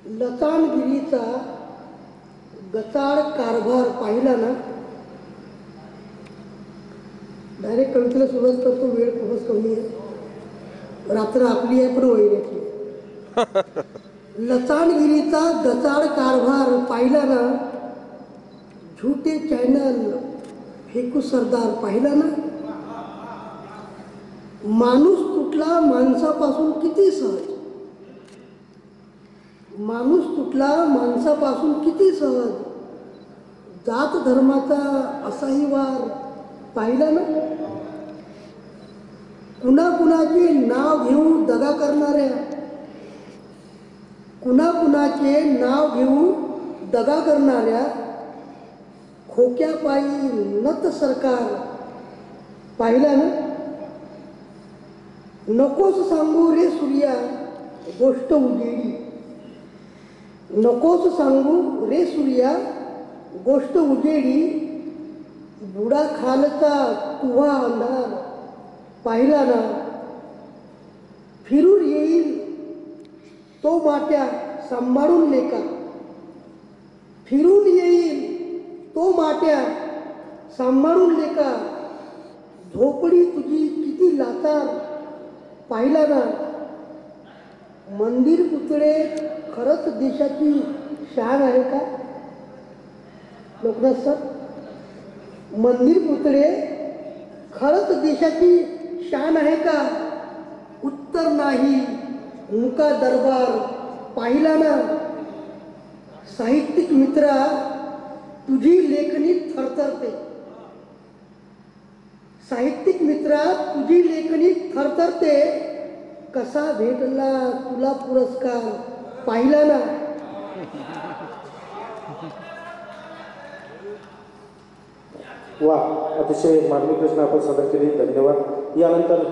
लतामगिरीचा गचाळ कारभार पाहिला ना, डायरेक्ट कवितेला सुरुवात करतो. वेळ खूपच कमी आहे, रात्र आपली आहे पण वैऱ्याची आहे. लतामगिरीचा गचाळ कारभार पाहिला ना, झुटे चॅनल फेकू सरदार पाहिला ना, माणूस तुटला माणसापासून किती सहज, माणूस तुटला माणसापासून किती सहज, जात धर्माचा असाही वार पाहिला ना, कुणाकुणाचे नाव घेऊ दगा करणाऱ्या, कुणाकुणाचे नाव घेऊ दगा करणाऱ्या खोक्यापायी नत सरकार पाहिला ना. नकोस सांगू रे सूर्या गोष्ट उजेडी, नकोस सांगू रे सूर्या गोष्ट उजेडी, बुडा खालचा तुव्हा अंधार पाहिला ना. फिरून येईल तो माट्या सांभाळून लेका, फिरून येईल तो माट्या सांभाळून लेका, झोपडी तुझी किती लाचार पाहिला ना. मंदिर पुतळे खरंच देशाची शान आहे का लोकनाथ सर? मंदिर पुतळे खरंच देशाची शान आहे का? उत्तर नाही. मुका दरबार पाहिला ना. साहित्यिक मित्रा तुझी लेखणी थरथरते, साहित्यिक मित्रा तुझी लेखणी थरथरते, कसा भेटला तुला पुरस्कार पाहिला ना. वा, अतिशय मार्मिक रचना आपण सादर केली. धन्यवाद. यानंतर